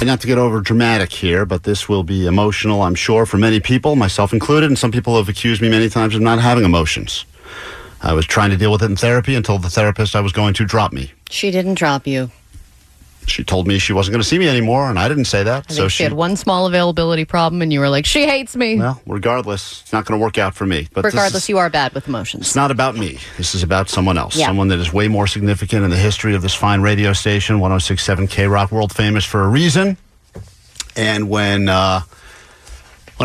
Not to get over dramatic here, but this will be emotional, I'm sure, for many people, myself included, and some people have accused me many times of not having emotions. I was trying to deal with it in therapy and told the therapist I was going to drop me. She didn't drop you. She told me she wasn't going to see me anymore, and I didn't say that. I think she had one small availability problem, and you were like, she hates me. Well, regardless, it's not going to work out for me. But regardless, you are bad with emotions. It's not about me. This is about someone else. Yeah. Someone that is way more significant in the history of this fine radio station, 106.7 KROQ, world famous for a reason. And when I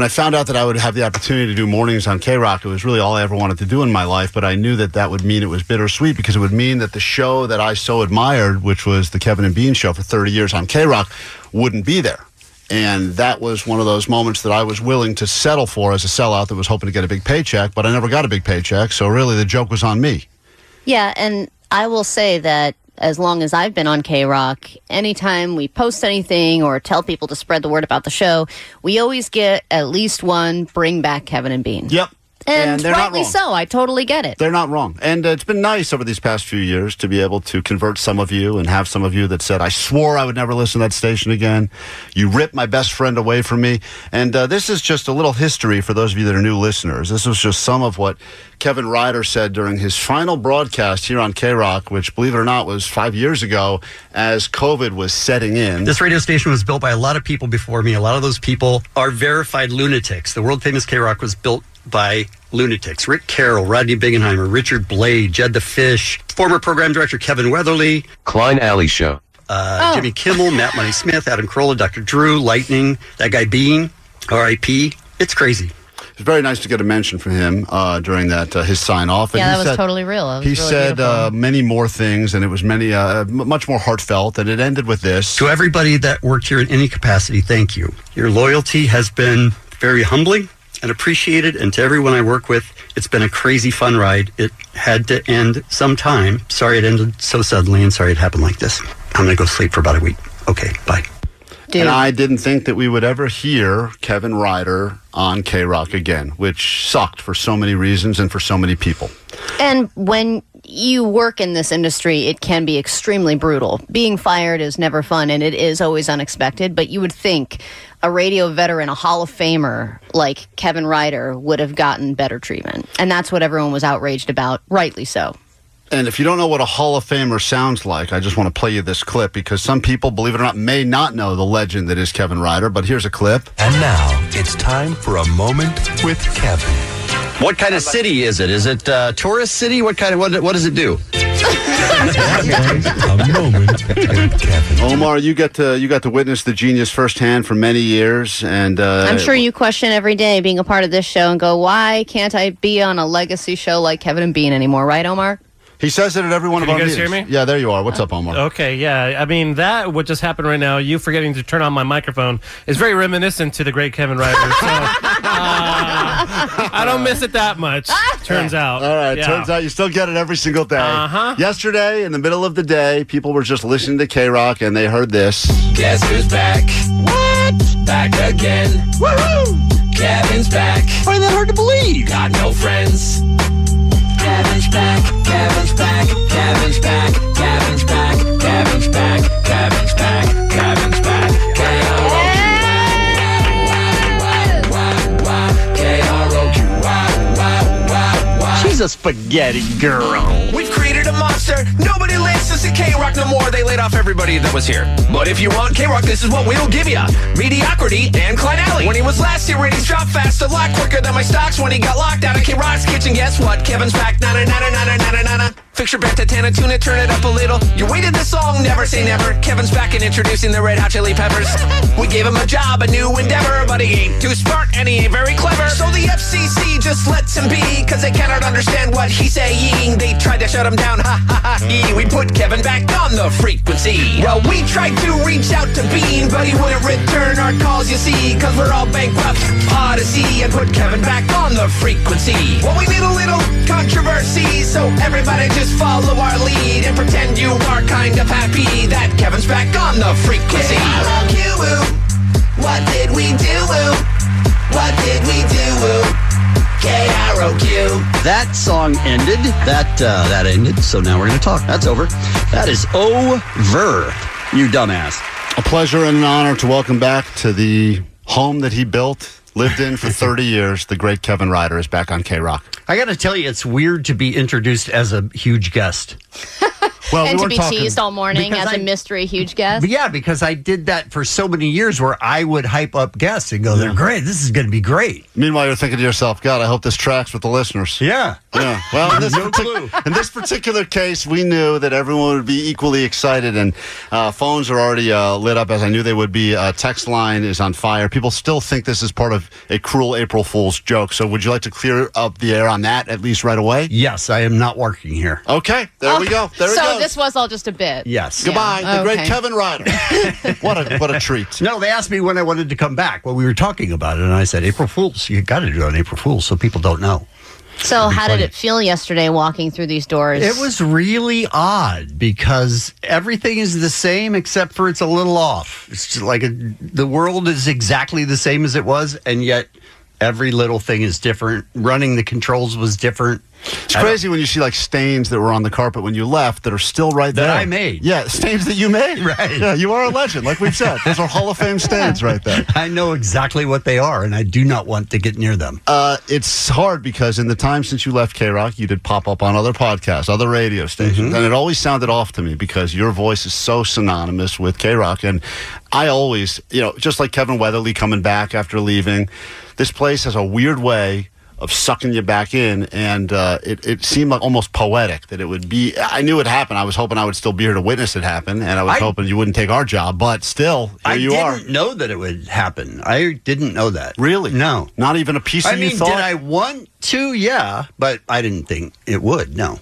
found out that I would have the opportunity to do mornings on KROQ, it was really all I ever wanted to do in my life, but I knew that that would mean it was bittersweet because it would mean that the show that I so admired, which was the Kevin and Bean show for 30 years on KROQ, wouldn't be there. And that was one of those moments that I was willing to settle for as a sellout that was hoping to get a big paycheck, but I never got a big paycheck, so really the joke was on me. Yeah, and I will say that as long as I've been on KROQ, anytime we post anything or tell people to spread the word about the show, we always get at least one bring back Kevin and Bean. Yep. And rightly so. I totally get it. They're not wrong. And it's been nice over these past few years to be able to convert some of you and have some of you that said, I swore I would never listen to that station again. You ripped my best friend away from me. And this is just a little history for those of you that are new listeners. This was just some of what Kevin Ryder said during his final broadcast here on KROQ, which, believe it or not, was 5 years ago as COVID was setting in. This radio station was built by a lot of people before me. A lot of those people are verified lunatics. The world famous KROQ was built by lunatics. Rick Carroll, Rodney Bingenheimer, Richard Blade, Jed the Fish, former program director Kevin Weatherly, Klein Alley Show, Jimmy Kimmel, Matt Money Smith, Adam Carolla, Dr. Drew, Lightning, that guy Bean, R.I.P. It's crazy. It's very nice to get a mention from him during that his sign-off. Yeah, that was totally real. He said many more things, and it was many much more heartfelt, and it ended with this. To everybody that worked here in any capacity, thank you. Your loyalty has been very humbling and appreciated, and to everyone I work with, it's been a crazy fun ride. It had to end sometime. Sorry it ended so suddenly, and sorry it happened like this. I'm going to go sleep for about a week. Okay, bye. Dude. And I didn't think that we would ever hear Kevin Ryder on KROQ again, which sucked for so many reasons and for so many people. And when you work in this industry, it can be extremely brutal. Being fired is never fun, and it is always unexpected, but you would think a radio veteran, a Hall of Famer like Kevin Ryder would have gotten better treatment. And that's what everyone was outraged about, rightly so. And if you don't know what a Hall of Famer sounds like, I just want to play you this clip because some people, believe it or not, may not know the legend that is Kevin Ryder, but here's a clip. And now it's time for a moment with Kevin. What kind of city is it? Is it tourist city? What does it do? A moment with Kevin. Omar, you got to witness the genius firsthand for many years, and I'm sure you question every day being a part of this show and go, why can't I be on a legacy show like Kevin and Bean anymore, right, Omar? He says it at every one of our meetings. Can you guys hear me? Yeah, there you are. What's up, Omar? Okay, yeah. I mean, that what just happened right now, you forgetting to turn on my microphone, is very reminiscent to the great Kevin Ryder. So, I don't miss it that much, turns out. All right, yeah. Turns out you still get it every single day. Uh-huh. Yesterday, in the middle of the day, people were just listening to KROQ, and they heard this. Guess who's back? What? Back again. Woohoo! Kevin's back. Find that hard to believe. Got no friends. Kevin's back, Kevin's back, Kevin's back, Kevin's back, Kevin's back, Kevin's back, Kevin's back, KROQ. She's a spaghetti girl. We've created a monster. Nobody listens to KROQ no more. They laid off everybody that was here. But if you want KROQ, this is what we'll give you. Mediocrity and Klein Alley. When he was last here, ratings dropped fast, a lot quicker than my stocks. When he got locked out of KROQ's kitchen, guess what? Kevin's back. Na-na-na-na-na-na-na-na. Fix your Bentatana tuna, turn it up a little. You waited this long, never say never. Kevin's back and introducing the Red Hot Chili Peppers. We gave him a job, a new endeavor, but he ain't too smart and he ain't very clever. So the FCC just lets him be, cause they cannot understand what he's saying. They tried to shut him down, ha ha ha. We put Kevin back on the frequency. Well, we tried to reach out to Bean, but he wouldn't return our calls, you see, cause we're all bankrupt. Audacy and put Kevin back on the frequency. Well, we need a little controversy, so everybody just follow our lead and pretend you are kind of happy that Kevin's back on the frequency. KROQ, what did we do? What did we do? KROQ. That song ended. That ended. So now we're going to talk. That's over. That is over. You dumbass. A pleasure and an honor to welcome back to the home that he built, lived in for 30 years. The great Kevin Ryder is back on KROQ. I got to tell you, it's weird to be introduced as a huge guest. Well, And to be teased all morning because as a mystery huge guest. Yeah, because I did that for so many years where I would hype up guests and go, they're great. This is going to be great. Meanwhile, you're thinking to yourself, God, I hope this tracks with the listeners. Yeah. Yeah. Well, in this, No clue. in this particular case, we knew that everyone would be equally excited, and phones are already lit up, as I knew they would be. Text line is on fire. People still think this is part of a cruel April Fool's joke. So would you like to clear up the air on that, at least right away? Yes, I am not working here. Okay. There we go. There it So goes. this was all just a bit. Yes. Goodbye, Yeah. the great Okay. Kevin Ryder. What a treat. No, they asked me when I wanted to come back. Well, we were talking about it, and I said, April Fool's. You got to do it on April Fool's so people don't know. So how did it feel yesterday walking through these doors? It was really odd because everything is the same except for it's a little off. It's just like the world is exactly the same as it was, and yet every little thing is different. Running the controls was different. It's crazy when you see like stains that were on the carpet when you left that are still right there. That I made. Yeah, stains that you made. Right. Yeah, you are a legend, like we've said. Those are Hall of Fame stains right there. I know exactly what they are, and I do not want to get near them. It's hard because in the time since you left KROQ, you did pop up on other podcasts, other radio stations, and it always sounded off to me because your voice is so synonymous with KROQ. And I always, just like Kevin Weatherly coming back after leaving, this place has a weird way of sucking you back in, and it seemed like almost poetic that it would be. I knew it happened. I was hoping I would still be here to witness it happen, and I was hoping you wouldn't take our job, but still, here you are. I didn't know that it would happen. I didn't know that. Really? No. Not even a piece of you thought? Did I want to? Yeah, but I didn't think it would, no.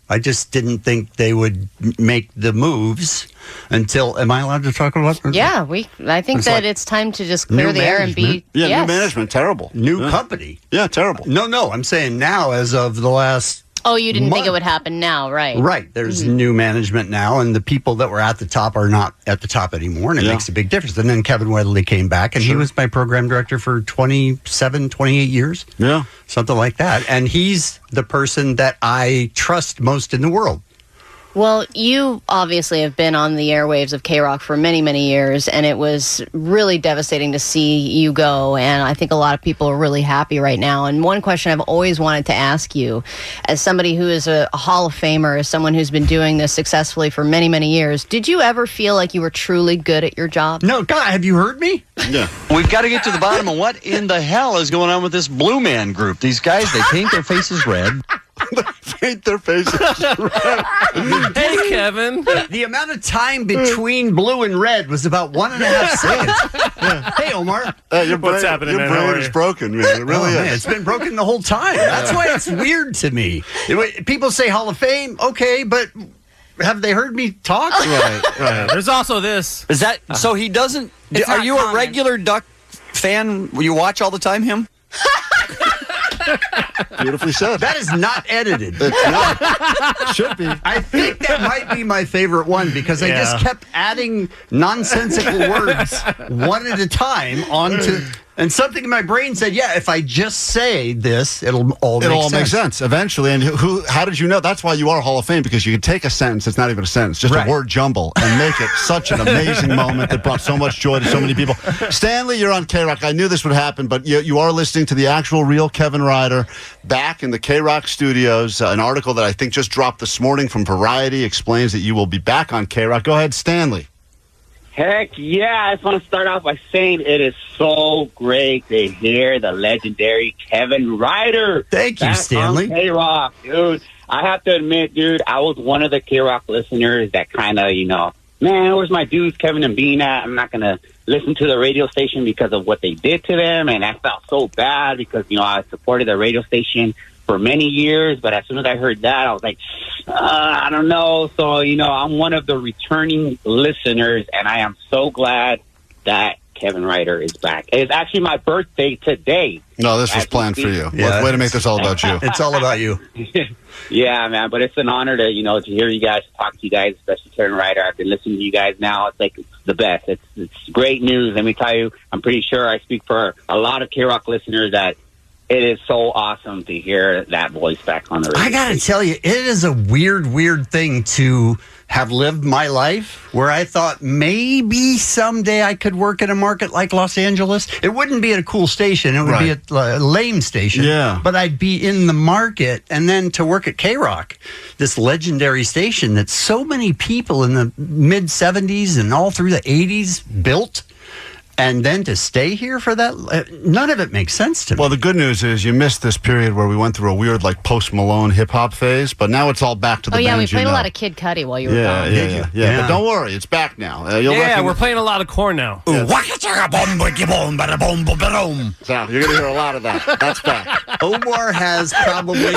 I just didn't think they would make the moves until, am I allowed to talk about it? Yeah, I think It's that like it's time to just clear new the air and be. management. Yeah, yes. new management, terrible. New company. Yeah, terrible. No, I'm saying now as of the last... Oh, you didn't think it month. would happen now, right? Right. There's new management now, and the people that were at the top are not at the top anymore, and it makes a big difference. And then Kevin Weatherly came back, and he was my program director for 27, 28 years. Yeah. Something like that. And he's the person that I trust most in the world. Well, you obviously have been on the airwaves of KROQ for many, many years, and it was really devastating to see you go, and I think a lot of people are really happy right now. And one question I've always wanted to ask you, as somebody who is a Hall of Famer, as someone who's been doing this successfully for many, many years, did you ever feel like you were truly good at your job? No, God, have you heard me? Yeah. We've got to get to the bottom of what in the hell is going on with this Blue Man group. These guys, they paint their faces red. Paint their faces. Hey, Kevin. The amount of time between blue and red was about 1.5 seconds. Hey, Omar. Your What's brain, happening, Your man? How brain are is you? broken, man. It really Man, is. it's been broken the whole time. That's why it's weird to me. People say Hall of Fame, okay, but have they heard me talk? Right. There's also this. Is that so? He doesn't. It's Are not you common. a regular Duck fan? You watch all the time? Him? Beautifully said. That is not edited. It's not. Should be. I think that might be my favorite one because I just kept adding nonsensical words one at a time onto, and something in my brain said, "Yeah, if I just say this, it'll all make sense." eventually. And how did you know? That's why you are Hall of Fame, because you can take a sentence, it's not even a sentence, just Right. a word jumble, and make it such an amazing moment that brought so much joy to so many people. Stanley, you're on KROQ. I knew this would happen, but you are listening to the actual real Kevin Ryder back in the KROQ studios. An article that I think just dropped this morning from Variety explains that you will be back on KROQ. Go ahead, Stanley. Heck yeah. I just want to start off by saying it is so great to hear the legendary Kevin Ryder. Thank you, back Stanley. on KROQ, dude. I have to admit, dude, I was one of the KROQ listeners that kind of, man, where's my dudes, Kevin and Bean at? I'm not going to listen to the radio station because of what they did to them. And I felt so bad because, I supported the radio station for many years. But as soon as I heard that, I was like, I don't know. So, I'm one of the returning listeners, and I am so glad that Kevin Ryder is back. It's actually my birthday today. No, this was As we planned for speak. you. Yeah. Way to make this all about you. It's all about you. Yeah, man, but it's an honor to, to hear you guys, talk to you guys, especially Kevin Ryder. I've been listening to you guys now. It's like the best. It's great news. Let me tell you, I'm pretty sure I speak for a lot of KROQ listeners that it is so awesome to hear that voice back on the radio. I got to tell you, it is a weird thing to have lived my life where I thought maybe someday I could work in a market like Los Angeles. It wouldn't be at a cool station. It would be a lame station. Yeah. But I'd be in the market. And then to work at KROQ, this legendary station that so many people in the mid-'70s and all through the '80s built. And then to stay here for that, none of it makes sense to me. Well, the good news is you missed this period where we went through a weird, like, Post Malone hip-hop phase, but now it's all back to the we bands played you know. a lot of Kid Cudi while you were gone. Yeah. But don't worry, it's back now. We're playing a lot of corn now. So you're going to hear a lot of that. That's back. Omar has probably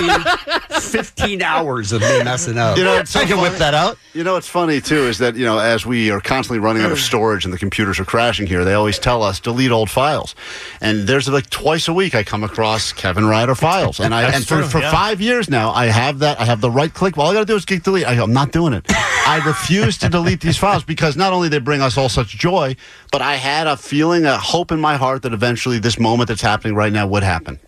15 hours of me messing up. You know, it's so I can whip funny. that out. You know, what's funny, too, is that, as we are constantly running out of storage and the computers are crashing here, they always tell us delete old files. And there's like twice a week I come across Kevin Ryder files. And for 5 years now, I have that. I have the right click. Well, all I got to do is click delete. I go, I'm not doing it. I refuse to delete these files because not only they bring us all such joy, but I had a feeling, a hope in my heart that eventually this moment that's happening right now would happen.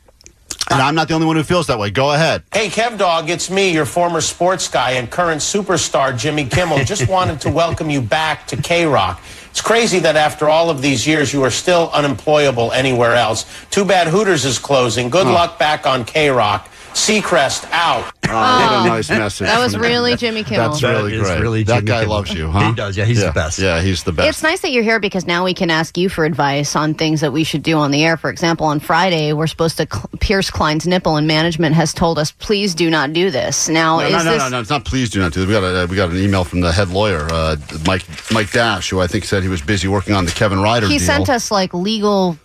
And I'm not the only one who feels that way. Go ahead. Hey, Kev Dog, it's me, your former sports guy and current superstar, Jimmy Kimmel. Just wanted to welcome you back to KROQ. It's crazy that after all of these years, you are still unemployable anywhere else. Too bad Hooters is closing. Good luck back on KROQ. Seacrest out. What a nice message. That was really Jimmy Kimmel. That's really That is great. really that Jimmy guy Kimmel. loves you, huh? He does, yeah. He's the best. Yeah, he's the best. It's nice that you're here because now we can ask you for advice on things that we should do on the air. For example, on Friday, we're supposed to pierce Klein's nipple, and management has told us, please do not do this. Now, No, it's not please do not do this. We got an email from the head lawyer, Mike Dash, who I think said he was busy working on the Kevin Ryder deal. He sent us like legal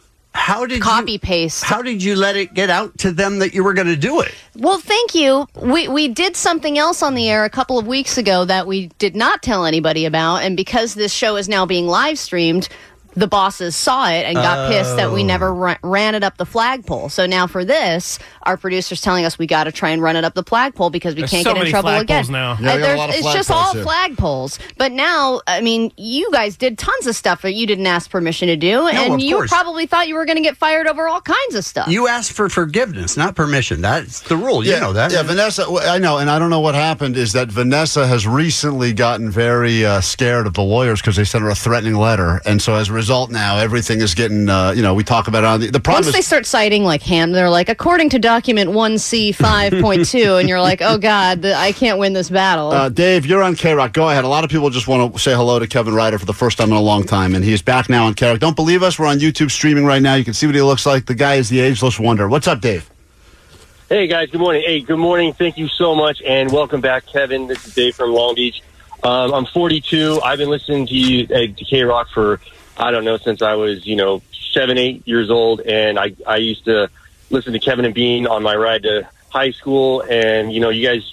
copy paste. How did you let it get out to them that you were going to do it? Well, thank you. We did something else on the air a couple of weeks ago that we did not tell anybody about, and because this show is now being live streamed, the bosses saw it and got pissed that we never ran it up the flagpole. So now for this, our producer's telling us we got to try and run it up the flagpole because we can't get in trouble again. Now. Yeah, we got a lot of it's just all flagpoles here. flagpoles. But now, I mean, you guys did tons of stuff that you didn't ask permission to do, and of you course. probably thought you were going to get fired over all kinds of stuff. You asked for forgiveness, not permission. That's the rule. You know that. Yeah, Vanessa, I know, and I don't know what happened is that Vanessa has recently gotten very scared of the lawyers because they sent her a threatening letter. And so as a result now, everything is getting, we talk about it on the problem Once they start citing like they're like, according to document 1C 5.2, and you're like, oh God, I can't win this battle. Dave, you're on KROQ. Go ahead. A lot of people just want to say hello to Kevin Ryder for the first time in a long time, and he's back now on KROQ. Don't believe us? We're on YouTube streaming right now. You can see what he looks like. The guy is the ageless wonder. What's up, Dave? Hey, guys. Good morning. Hey, good morning. Thank you so much, and welcome back, Kevin. This is Dave from Long Beach. I'm 42. I've been listening to you to KROQ for, I don't know, since I was, 7, 8 years old, and I used to listen to Kevin and Bean on my ride to high school, and you guys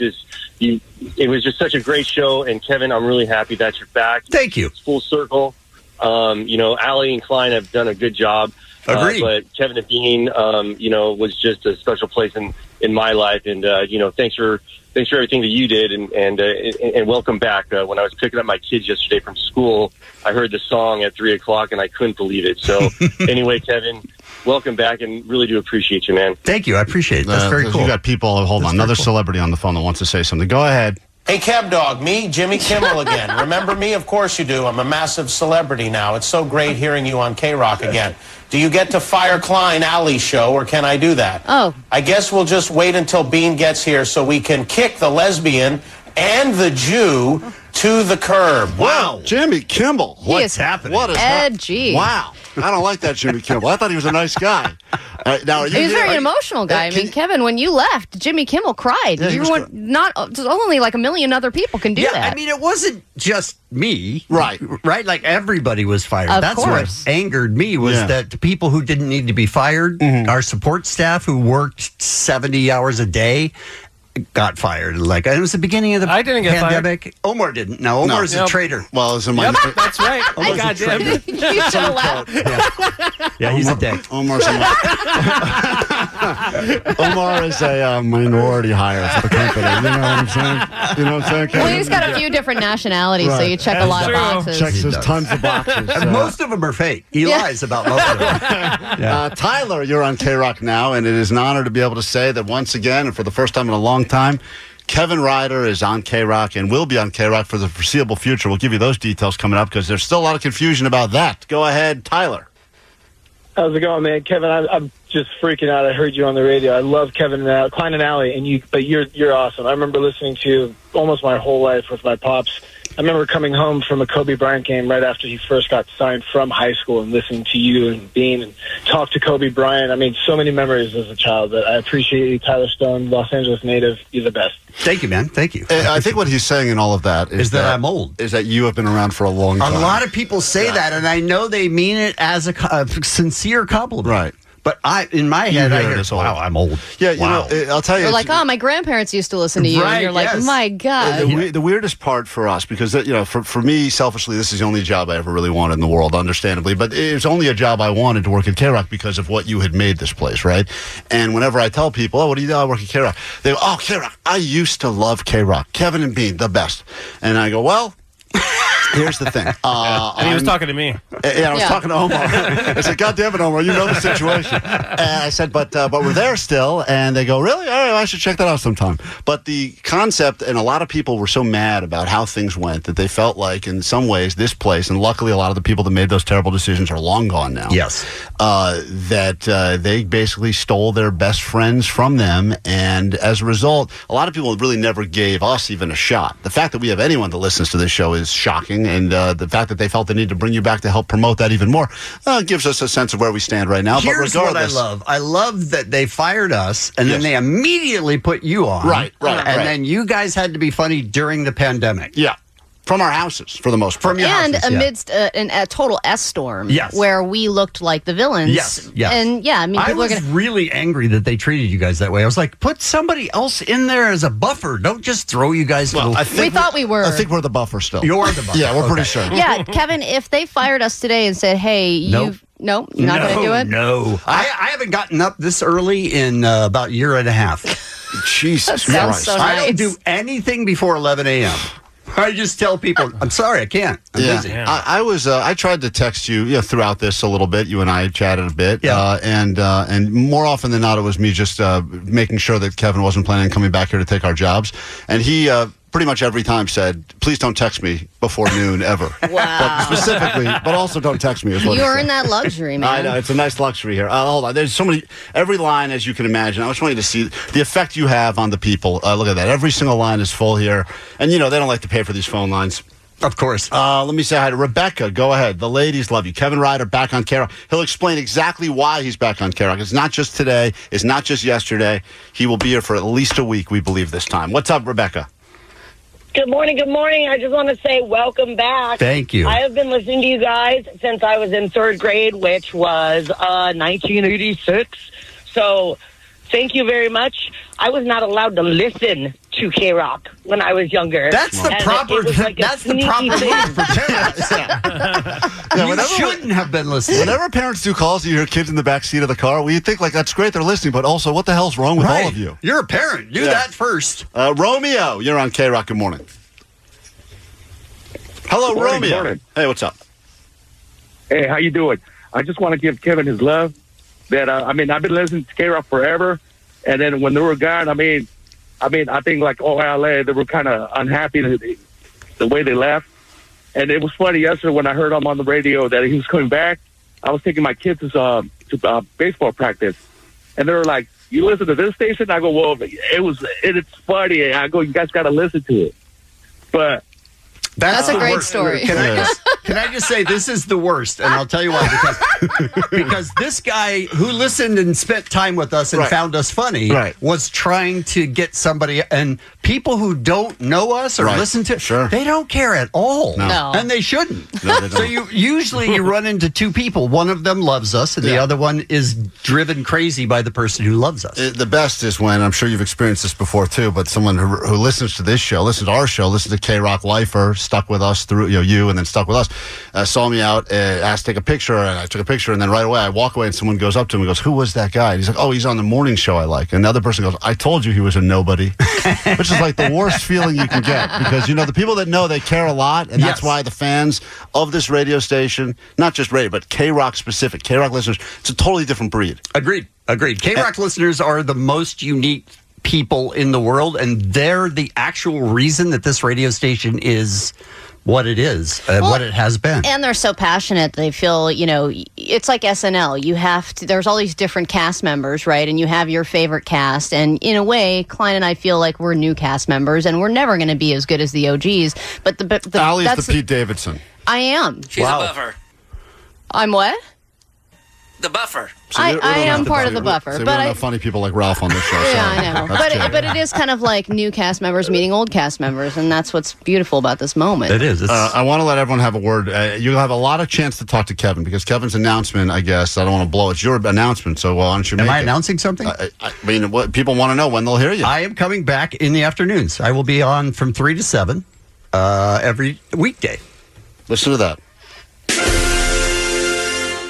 it was just such a great show. And Kevin, I'm really happy that you're back. Thank you. It's full circle. Allie and Klein have done a good job. Agreed. But Kevin and Bean, was just a special place in my life, and thanks for everything that you did, and welcome back. When I was picking up my kids yesterday from school, I heard the song at 3:00, and I couldn't believe it. So anyway, Kevin, welcome back, and really do appreciate you, man. Thank you. I appreciate it. That's very cool. You got people. Hold on, another celebrity on the phone that wants to say something. Go ahead. Hey, Kev Dog, me, Jimmy Kimmel again. Remember me? Of course you do. I'm a massive celebrity now. It's so great hearing you on KROQ again. Do you get to fire Klein Alley's show, or can I do that? Oh. I guess we'll just wait until Bean gets here so we can kick the lesbian and the Jew to the curb. Wow, Jimmy Kimmel. What's happening? What is edgy? Wow, I don't like that Jimmy Kimmel. I thought he was a nice guy. Now, He's a very emotional guy. I mean, Kevin, when you left, Jimmy Kimmel cried. Yeah, he you was were not only like a million other people can do that. I mean, it wasn't just me. Right. Like everybody was fired. Of That's course. what angered me was that the people who didn't need to be fired, our support staff who worked 70 hours a day, got fired. Like, it was the beginning of the I didn't get pandemic. Omar didn't. No, Omar's a traitor. Well, it's in my. Yep, that's right. Oh, Omar's a goddamn. traitor. You should have laughed. Yeah, he's a dick. Omar is a minority hire for the company. You know what I'm saying? You know what I'm saying? Well, he's got a few different nationalities, so you check a lot of boxes. Checks his tons of boxes. And most of them are fake. He lies about most of them. Tyler, you're on KROQ now, and it is an honor to be able to say that once again, and for the first time in a long time, Kevin Ryder is on KROQ and will be on KROQ for the foreseeable future. We'll give you those details coming up because there's still a lot of confusion about that. Go ahead, Tyler. How's it going, man? Kevin, I'm just freaking out. I heard you on the radio. I love Kevin and Klein and Allie, but you're awesome. I remember listening to you almost my whole life with my pops. I remember coming home from a Kobe Bryant game right after he first got signed from high school and listening to you and Bean and talk to Kobe Bryant. I mean, so many memories as a child. But I appreciate you, Tyler Stone, Los Angeles native. You're the best. Thank you, man. Thank you. I think what he's saying in all of that is that I'm old. Is that you have been around for a long time. A lot of people say that, and I know they mean it as a sincere compliment. Right. But in my head, I hear, wow, I'm old. Yeah, wow. You know, I'll tell you. You're like, oh, my grandparents used to listen to you. Right, and you're like, yes. my God. The weirdest part for us, because, you know, for me, selfishly, this is the only job I ever really wanted in the world, understandably. But it's only a job I wanted to work at KROQ because of what you had made this place, right? And whenever I tell people, oh, what do you do? I work at KROQ. They go, oh, KROQ. I used to love KROQ. Kevin and Bean, the best. And I go, well... Here's the thing. And he was talking to me. Yeah, I was talking to Omar. I said, God damn it, Omar, you know the situation. And I said, but we're there still. And they go, really? All right, I should check that out sometime. But the concept, and a lot of people were so mad about how things went that they felt like, in some ways, this place, and luckily a lot of the people that made those terrible decisions are long gone now. Yes. That they basically stole their best friends from them. And as a result, a lot of people really never gave us even a shot. The fact that we have anyone that listens to this show is shocking. And the fact that they felt the need to bring you back to help promote that even more gives us a sense of where we stand right now. Here's but regardless, what I love. I love that they fired us, and then they immediately put you on. Right. And then you guys had to be funny during the pandemic. Yeah. From our houses, for the most part. From your and houses, amidst a total S storm, Yes. where we looked like the villains. Yes. And yeah, I mean, I people are was going to. really angry that they treated you guys that way. I was like, put somebody else in there as a buffer. Don't just throw you guys. Well, We thought we were. I think we're the buffer still. You're the buffer. Yeah, we're pretty sure. Yeah, Kevin, if they fired us today and said, hey, Nope. you're not going to do it? No. I haven't gotten up this early in about a year and a half. Jesus That sounds Christ. so I don't nice. do anything before 11 a.m. I just tell people, I'm sorry, I can't. I'm busy. I tried to text you, throughout this a little bit. You and I chatted a bit, Yeah. and more often than not, it was me just making sure that Kevin wasn't planning on coming back here to take our jobs, and he pretty much every time said, "Please don't text me before noon ever." Wow. But specifically, but also don't text me. Is what You he earn said. that luxury, man. I know, it's a nice luxury here. Hold on. There's so many, every line, as you can imagine. I just want you to see the effect you have on the people. Look at that. Every single line is full here. And, they don't like to pay for these phone lines. Of course. Let me say hi to Rebecca. Go ahead. The ladies love you. Kevin Ryder back on KROQ. He'll explain exactly why he's back on KROQ. It's not just today. It's not just yesterday. He will be here for at least a week, we believe, this time. What's up, Rebecca? Good morning. Good morning. I just want to say welcome back. Thank you. I have been listening to you guys since I was in third grade, which was 1986. So thank you very much. I was not allowed to listen to KROQ when I was younger. That's the And proper. it was like a That's the sneaky proper thing. move for parents. You shouldn't have been listening. Whenever parents do calls, you hear kids in the back seat of the car. Well, you think like that's great, they're listening, but also what the hell's wrong with all of you? You're a parent. Do that first. Romeo, you're on KROQ. Good morning. Hello, Good morning, Romeo. good morning. Hey, what's up? Hey, how you doing? I just want to give Kevin his love. That I've been listening to KROQ forever, and then when they were gone, I think like LA, they were kind of unhappy the way they left. And it was funny yesterday when I heard him on the radio that he was coming back. I was taking my kids to baseball practice, and they were like, "You listen to this station?" I go, "Well, it's funny." I go, "You guys got to listen to it." But That's a the great worst. story. Can I just say this is the worst, and I'll tell you why. Because this guy who listened and spent time with us and found us funny was trying to get somebody, and people who don't know us or listen to, they don't care at all, and they shouldn't. No, they don't. So you run into two people. One of them loves us, and the other one is driven crazy by the person who loves us. The best is when, I'm sure you've experienced this before too, but someone who listens to this show, listens to our show, listens to KROQ Lifer, stuck with us through you and then stuck with us, saw me out, asked to take a picture, and I took a picture, and then right away I walk away and someone goes up to him and goes, "Who was that guy?" And he's like, "Oh, he's on the morning show I like." And the other person goes, "I told you he was a nobody," which is like the worst feeling you can get, because the people that know, they care a lot, and that's why the fans of this radio station, not just radio, but KROQ specific, KROQ listeners, it's a totally different breed. Agreed. KROQ listeners are the most unique people in the world, and they're the actual reason that this radio station is what it is, what it has been. And they're so passionate. They feel, it's like SNL. You have to, there's all these different cast members, right? And you have your favorite cast. And in a way, Klein and I feel like we're new cast members, and we're never going to be as good as the OGs. But Allie's the Pete Davidson. I am. She's a buffer. I'm what? The buffer. I am part of the buffer. So we but don't have funny people like Ralph on this show. Yeah, I know. But it is kind of like new cast members meeting old cast members, and that's what's beautiful about this moment. It is. I want to let everyone have a word. You'll have a lot of chance to talk to Kevin, because Kevin's announcement, I guess, I don't want to blow. It's your announcement, so why don't you make it? Am I announcing something? I mean, what people want to know when they'll hear you. I am coming back in the afternoons. I will be on from 3 to 7 every weekday. Listen to that.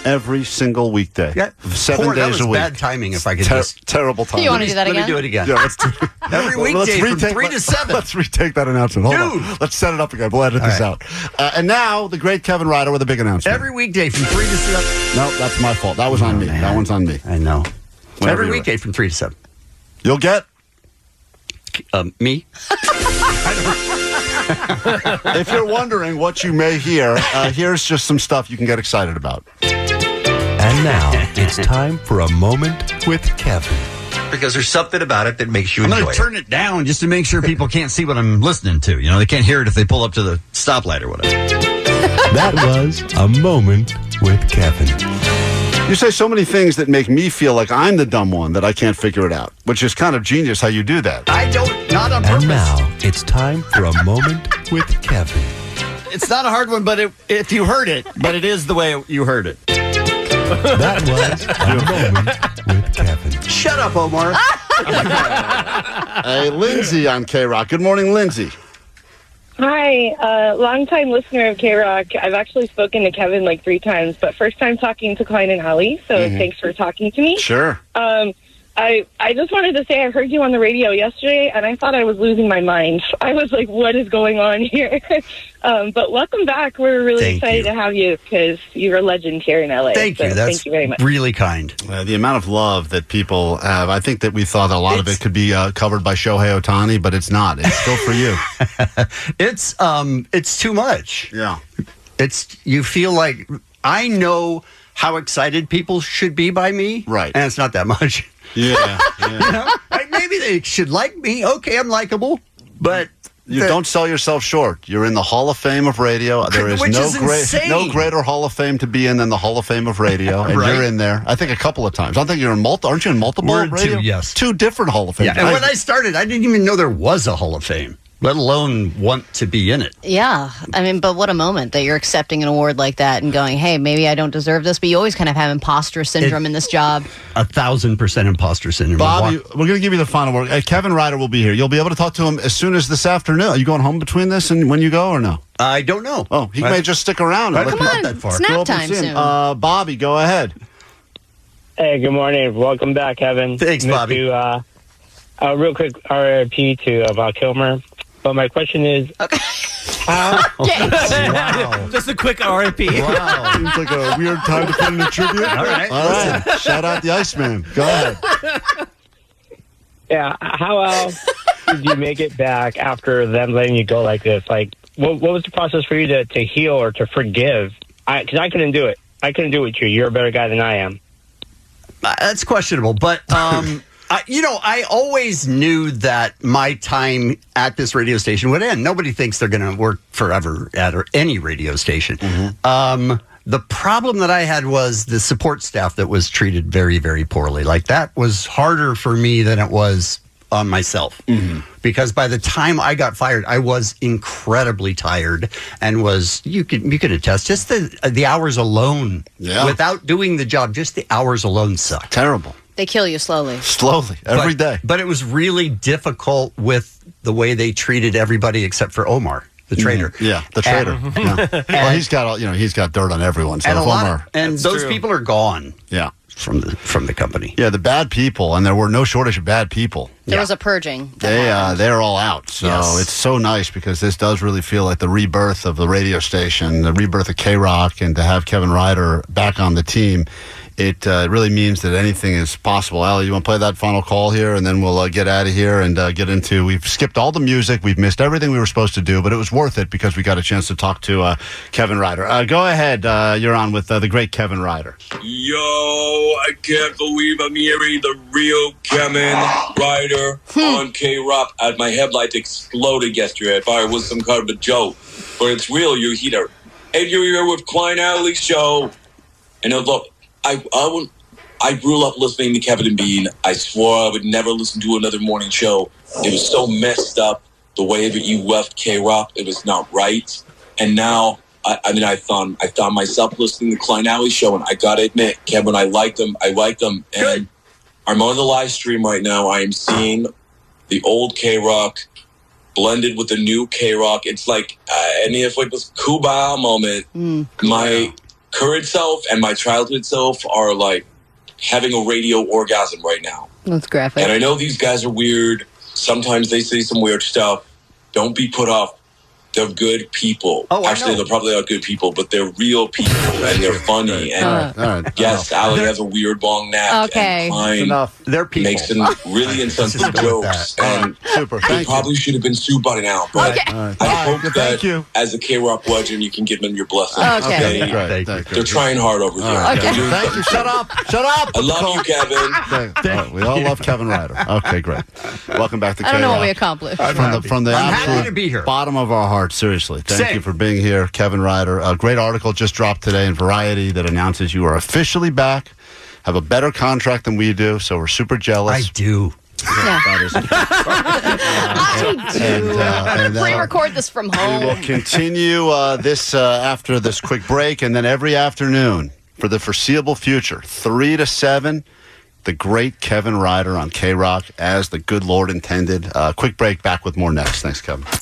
Every single weekday. Yeah. 7 days a week. Bad timing, if I could just... Terrible timing. You want to do that again? Let me do it again. Yeah, let's do Every weekday from 3 to 7. Let's retake that announcement. Hold on. Let's set it up again. We'll edit this out. And now, the great Kevin Ryder with a big announcement. Every weekday from 3 to 7. No, that's my fault. That was on me. Man. That one's on me. I know. Whenever Every you're weekday from 3 to 7. You'll get... Me? If you're wondering what you may hear, here's just some stuff you can get excited about. And now it's time for a moment with Kevin. Because there's something about it that makes you I'm enjoy going to turn it down just to make sure people can't see what I'm listening to. They can't hear it if they pull up to the stoplight or whatever. That was a moment with Kevin. You say so many things that make me feel like I'm the dumb one that I can't figure it out, which is kind of genius how you do that. I don't, not on purpose. And now it's time for a moment with Kevin. It's not a hard one, but if you heard it, but it is the way you heard it. That was a moment with Kevin. Shut up, Omar. Hey, Lindsay on KROQ. Good morning, Lindsay. Hi, long-time listener of KROQ. I've actually spoken to Kevin like 3 times, but first time talking to Klein and Allie, so thanks for talking to me. Sure. I just wanted to say I heard you on the radio yesterday, and I thought I was losing my mind. I was like, what is going on here? But welcome back. We're really excited to have you because you're a legend here in LA. Thank you. That's thank you very much. Really kind. The amount of love that people have, I think that we thought a lot of it could be covered by Shohei Ohtani, but it's not. It's still for you. It's too much. Yeah. You feel like I know how excited people should be by me. Right. And it's not that much. Yeah. Like maybe they should like me. Okay, I'm likable, but you don't sell yourself short. You're in the Hall of Fame of radio. There is no greater Hall of Fame to be in than the Hall of Fame of radio, and you're in there. I think a couple of times. I think you're in aren't you in multiple radio? 2, yes. 2 different Hall of Fame. Yeah, and when I started, I didn't even know there was a Hall of Fame, let alone want to be in it. Yeah. I mean, but what a moment that you're accepting an award like that and going, hey, maybe I don't deserve this, but you always kind of have imposter syndrome in this job. 1,000% imposter syndrome. Bobby, we're going to give you the final word. Kevin Ryder will be here. You'll be able to talk to him as soon as this afternoon. Are you going home between this and when you go or no? I don't know. Oh, he may just stick around. Come on, that far. Snap time soon. Bobby, go ahead. Hey, good morning. Welcome back, Kevin. Thanks, Bobby. Real quick RIP to Val Kilmer. But my question is, how? Wow. Just a quick RIP. Wow. Seems like a weird time to put in a tribute. All right. Shout out the Iceman. Go ahead. Yeah. How else did you make it back after them letting you go like this? Like, what was the process for you to heal or to forgive? Because I couldn't do it. I couldn't do it with you. You're a better guy than I am. That's questionable, but I always knew that my time at this radio station would end. Nobody thinks they're going to work forever at any radio station. The problem that I had was the support staff that was treated very, very poorly. Like, that was harder for me than it was on myself. Because by the time I got fired, I was incredibly tired and you could attest, just the hours alone, without doing the job, just the hours alone suck. Terrible. They kill you slowly. Every day. But it was really difficult with the way they treated everybody except for Omar, the trader. Yeah, the trader. Well, he's got dirt on everyone. So and those people are gone. Yeah. From the company. Yeah, the bad people, and there were no shortage of bad people. There was a purging. They're all out. So it's so nice because this does really feel like the rebirth of the radio station, the rebirth of KROQ, and to have Kevin Ryder back on the team it really means that anything is possible. Allie, you want to play that final call here, and then we'll get out of here and get into. We've skipped all the music. We've missed everything we were supposed to do, but it was worth it because we got a chance to talk to Kevin Ryder. Go ahead. You're on with the great Kevin Ryder. Yo, I can't believe I'm hearing the real Kevin Ryder on KROQ. As my headlights exploded yesterday. I thought it was some kind of a joke, but it's real. You're here, and you're here with Klein Alley's show. And look, I grew up listening to Kevin and Bean. I swore I would never listen to another morning show. It was so messed up the way that you left KROQ. It was not right. And now, I found myself listening to Klein Alley's show, and I gotta admit, Kevin, I like them. And I'm on the live stream right now. I am seeing the old KROQ blended with the new KROQ. It's like, it's like this Kuba moment. My current self and my childhood self are like having a radio orgasm right now. That's graphic. And I know these guys are weird. Sometimes they say some weird stuff. Don't be put off. They're good people. Actually, they're probably not good people, but they're real people, and they're funny. And yes, Allie has a weird long neck. Okay. And Klein they're people. makes some really insensitive jokes. And Super. they probably should have been sued by now. But I hope that as a KROQ legend, you can give them your blessing. Okay. They're trying hard over there. Okay. Thank you. Shut up. I love you, Kevin. We all love Kevin Ryder. Okay, great. Welcome back to KROQ. I don't know what we accomplished. From the I'm happy absolute to be here. bottom of our hearts, seriously. Thank you for being here, Kevin Ryder. A great article just dropped today in Variety that announces you are officially back, have a better contract than we do, so we're super jealous. I do. I do. I'm going to pre-record this from home. We will continue this after this quick break, and then every afternoon for the foreseeable future, 3 to 7, the great Kevin Ryder on KROQ as the good Lord intended. Quick break, back with more next. Thanks, Kevin.